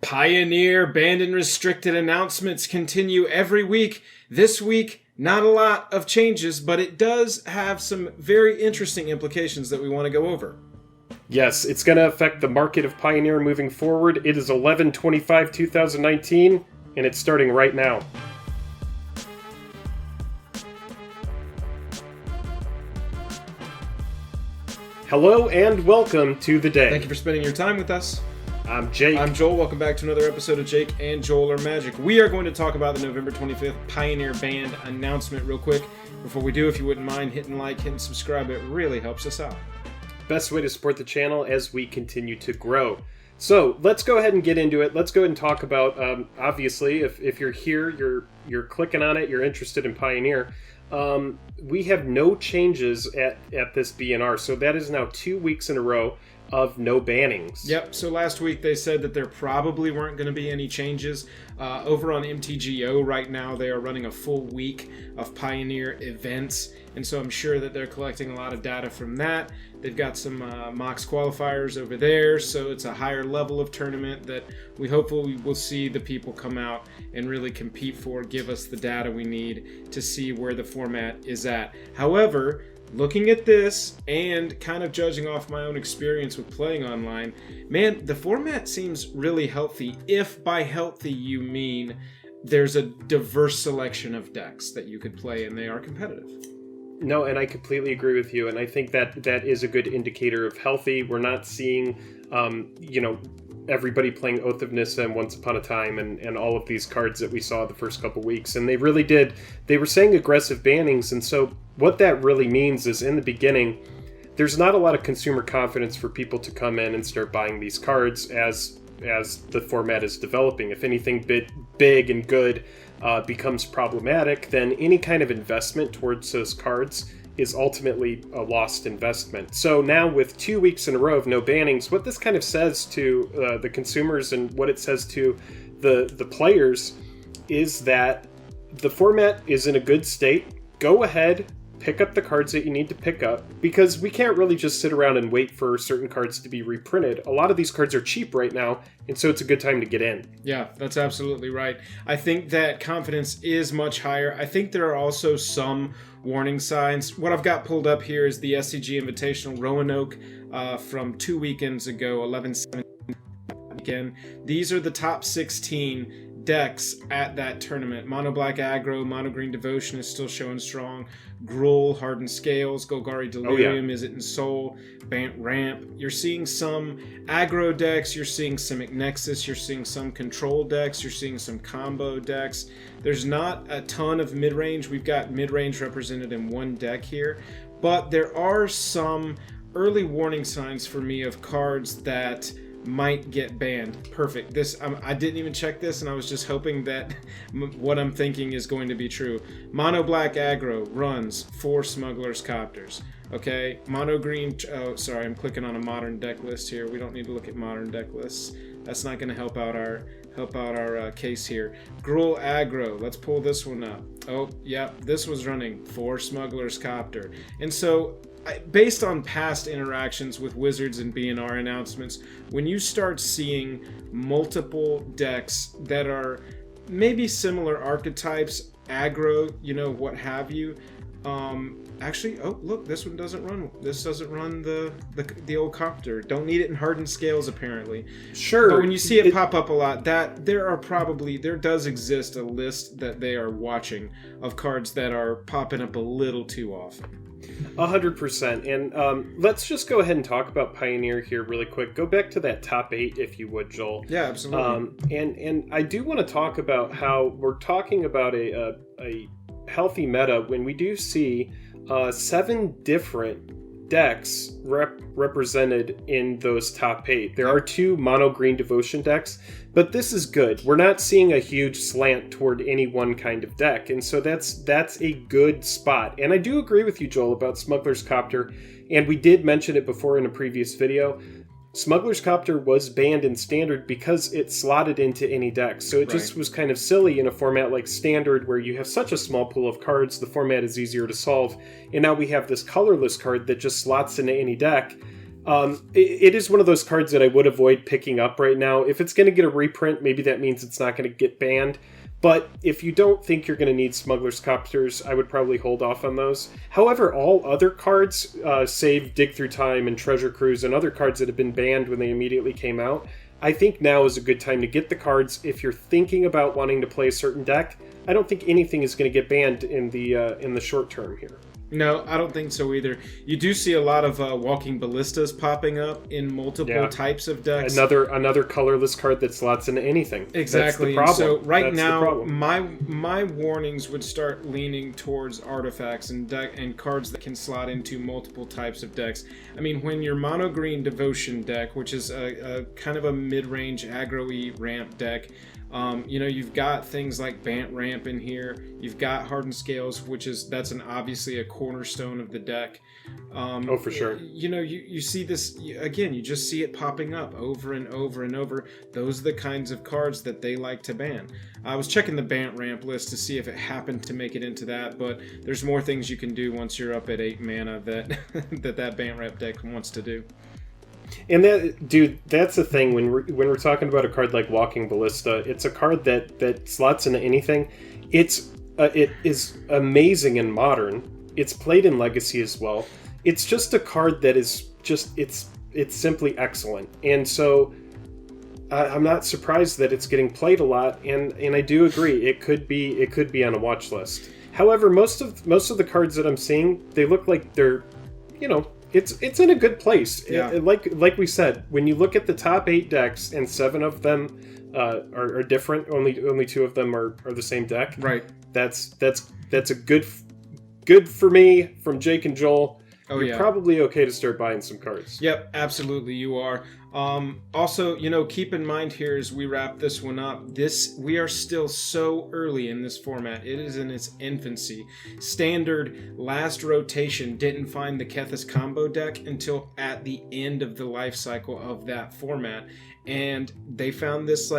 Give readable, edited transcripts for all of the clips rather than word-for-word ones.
Pioneer banned and restricted announcements continue every week. This week, not a lot of changes, but it does have some very interesting implications that we want to go over. Yes, it's going to affect the market of Pioneer moving forward. It is 11/25/2019, and it's starting right now. Hello and welcome to the day. Thank you for spending your time with us. I'm Jake. I'm Joel. Welcome back to another episode of Jake and Joel Are Magic. We are going to talk about the November 25th Pioneer Band announcement real quick. Before we do, if you wouldn't mind hitting like, hitting subscribe, it really helps us out. Best way to support the channel as we continue to grow. So let's go ahead and get into it. Let's go ahead and talk about, obviously, if you're here, you're clicking on it, you're interested in Pioneer. We have no changes at this BNR, so that is now 2 weeks in a row of no bannings. Yep, so last week they said that there probably weren't going to be any changes. Over on MTGO right now, they are running a full week of Pioneer events, and so I'm sure that they're collecting a lot of data from that. They've got some Mox qualifiers over there, so it's a higher level of tournament that we hopefully will see the people come out and really compete for, give us the data we need to see where the format is at. However, looking at this and kind of judging off my own experience with playing online, man, the format seems really healthy. If by healthy you mean there's a diverse selection of decks that you could play and they are competitive. No, and I completely agree with you, and I think that is a good indicator of healthy. We're not seeing, everybody playing Oath of Nissa and Once Upon a Time and all of these cards that we saw the first couple weeks, and they really did. They were saying aggressive bannings, and so what that really means is in the beginning, there's not a lot of consumer confidence for people to come in and start buying these cards as the format is developing. If anything big and good becomes problematic, then any kind of investment towards those cards is ultimately a lost investment. So now with 2 weeks in a row of no bannings, what this kind of says to the consumers and what it says to the players is that the format is in a good state. Go ahead, pick up the cards that you need to pick up, because we can't really just sit around and wait for certain cards to be reprinted. A lot of these cards are cheap right now, and so it's a good time to get in. Yeah, that's absolutely right. I think that confidence is much higher. I think there are also some warning signs. What I've got pulled up here is the SCG Invitational Roanoke from 2 weekends ago, 11/17 weekend. These are the top 16 decks at that tournament. Mono Black Aggro, Mono Green Devotion is still showing strong. Gruul, Hardened Scales, Golgari Delirium, Is It in Soul, Bant Ramp. You're seeing some aggro decks, you're seeing Simic Nexus, you're seeing some control decks, you're seeing some combo decks. There's not a ton of mid-range. We've got mid-range represented in one deck here, but there are some early warning signs for me of cards that might get banned. Perfect. This I didn't even check this, and I was just hoping that what I'm thinking is going to be true. Mono Black Aggro runs 4 Smuggler's Copters. Okay, Mono Green. Oh, sorry, I'm clicking on a modern deck list here. We don't need to look at modern deck lists. That's not going to help out our case here. Gruul Aggro. Let's pull this one up. Oh, yeah, this was running 4 Smuggler's Copter, and so, based on past interactions with Wizards and BNR announcements, when you start seeing multiple decks that are maybe similar archetypes, aggro, what have you, actually, oh, look, this one doesn't run. This doesn't run the old copter. Don't need it in Hardened Scales, apparently. Sure. But when you see it pop up a lot, that there does exist a list that they are watching of cards that are popping up a little too often. 100%. And let's just go ahead and talk about Pioneer here really quick. Go back to that top 8, if you would, Joel. Yeah, absolutely. And I do want to talk about how we're talking about a healthy meta when we do see 7 different decks represented in those top 8. There are 2 Mono Green Devotion decks, but this is good. We're not seeing a huge slant toward any one kind of deck, and so that's a good spot. And I do agree with you, Joel, about Smuggler's Copter, and we did mention it before in a previous video. Smuggler's Copter was banned in Standard because it slotted into any deck, so it just was kind of silly in a format like Standard where you have such a small pool of cards, the format is easier to solve, and now we have this colorless card that just slots into any deck. It is one of those cards that I would avoid picking up right now. If it's going to get a reprint, maybe that means it's not going to get banned. But if you don't think you're going to need Smuggler's Copters, I would probably hold off on those. However, all other cards, save Dig Through Time and Treasure Cruise and other cards that have been banned when they immediately came out, I think now is a good time to get the cards if you're thinking about wanting to play a certain deck. I don't think anything is going to get banned in the short term here. No, I don't think so either. You do see a lot of Walking Ballistas popping up in multiple types of decks. Another colorless card that slots into anything. Exactly. That's the problem. So right That's now, my warnings would start leaning towards artifacts and cards that can slot into multiple types of decks. I mean, when your mono green Devotion deck, which is a kind of a mid-range aggro-y ramp deck, you've got things like Bant Ramp in here. You've got Hardened Scales, that's obviously a cornerstone of the deck. For sure. You see this again. You just see it popping up over and over and over. Those are the kinds of cards that they like to ban. I was checking the Bant Ramp list to see if it happened to make it into that, but there's more things you can do once you're up at 8 mana that that Bant Ramp deck wants to do. And that's the thing when we're talking about a card like Walking Ballista. It's a card that slots into anything. It is amazing in Modern. It's played in Legacy as well. It's just a card that is just it's simply excellent. And so I'm not surprised that it's getting played a lot. And I do agree it could be on a watch list. However, most of the cards that I'm seeing, they look like they're, It's in a good place. Yeah. Like we said, when you look at the top 8 decks and 7 of them are different, only 2 of them are the same deck. Right. That's a good for me from Jake and Joel. Oh, You're probably okay to start buying some cards. Yep, absolutely you are. Also, keep in mind here as we wrap this one up, we are still so early in this format. It is in its infancy. Standard last rotation didn't find the Kethis combo deck until at the end of the life cycle of that format. And they found this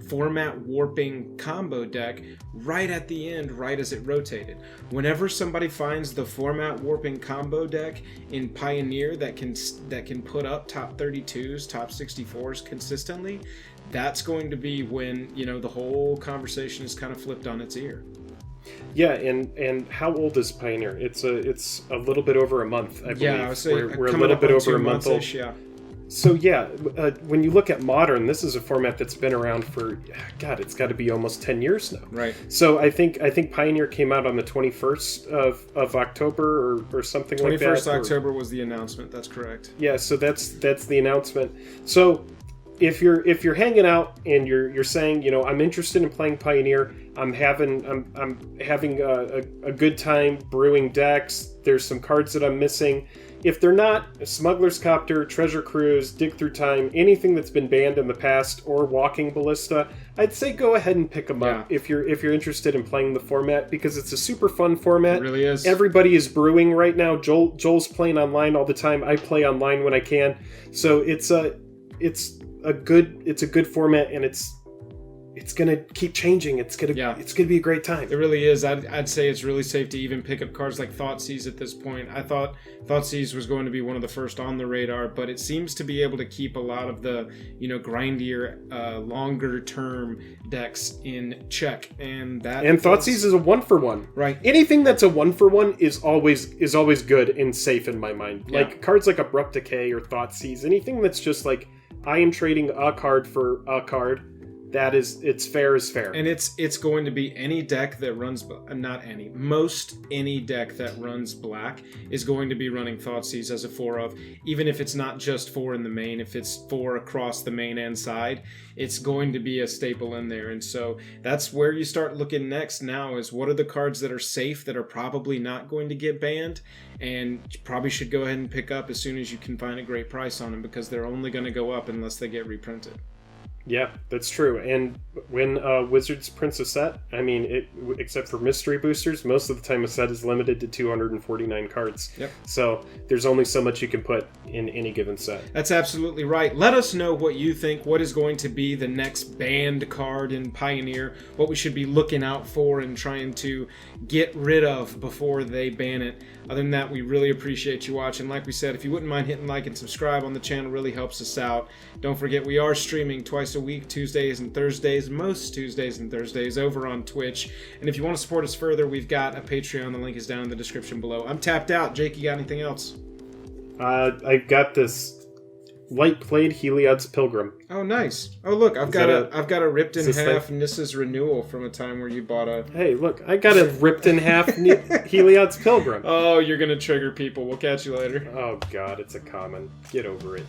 format warping combo deck right at the end, right as it rotated. Whenever somebody finds the format warping combo deck in Pioneer that can put up top 32s, top 64s consistently, that's going to be when the whole conversation is kind of flipped on its ear. Yeah, and how old is Pioneer? It's a little bit over a month, I believe. Yeah, I would say we're a little bit over a month old. Yeah. So when you look at Modern, this is a format that's been around for, it's got to be almost 10 years now. Right. So I think Pioneer came out on the 21st of October or something like that. 21st October was the announcement. That's correct. Yeah. So that's the announcement. So if you're hanging out and you're saying, I'm interested in playing Pioneer, I'm having a good time brewing decks. There's some cards that I'm missing. If they're not Smuggler's Copter, Treasure Cruise, Dig Through Time, anything that's been banned in the past, or Walking Ballista, I'd say go ahead and pick them up if you're interested in playing the format, because it's a super fun format. It really is. Everybody is brewing right now. Joel's playing online all the time. I play online when I can. So it's a good format, and it's gonna keep changing. It's gonna be a great time. It really is. I'd say it's really safe to even pick up cards like Thoughtseize at this point. I thought Thoughtseize was going to be one of the first on the radar, but it seems to be able to keep a lot of the grindier, longer term decks in check. And Thoughtseize is a 1-for-1. Right. Anything that's a 1-for-1 is always good and safe in my mind. Yeah. Like cards like Abrupt Decay or Thoughtseize, anything that's just like I am trading a card for a card. It's fair is fair. And it's going to be any deck that runs, most any deck that runs black is going to be running Thoughtseize as a 4 of, even if it's not just 4 in the main, if it's 4 across the main and side, it's going to be a staple in there. And so that's where you start looking next now is what are the cards that are safe that are probably not going to get banned, and you probably should go ahead and pick up as soon as you can find a great price on them, because they're only going to go up unless they get reprinted. Yeah, that's true. And when Wizards prints a set, I mean, except for mystery boosters, most of the time a set is limited to 249 cards. Yep. So there's only so much you can put in any given set. That's absolutely right. Let us know what you think. What is going to be the next banned card in Pioneer? What we should be looking out for and trying to get rid of before they ban it. Other than that, we really appreciate you watching. Like we said, if you wouldn't mind hitting like and subscribe on the channel, really helps us out. Don't forget, we are streaming twice a week, Tuesdays and Thursdays, most Tuesdays and Thursdays, over on Twitch. And if you want to support us further, we've got a Patreon. The link is down in the description below. I'm tapped out. Jake, you got anything else? I've got this light played Heliod's Pilgrim. Oh, nice. Oh, look, I've got a ripped in half Nissa's Renewal from a time where you bought a... Hey, look, I got a ripped in half Heliod's Pilgrim. Oh, you're going to trigger people. We'll catch you later. Oh, God, it's a common. Get over it.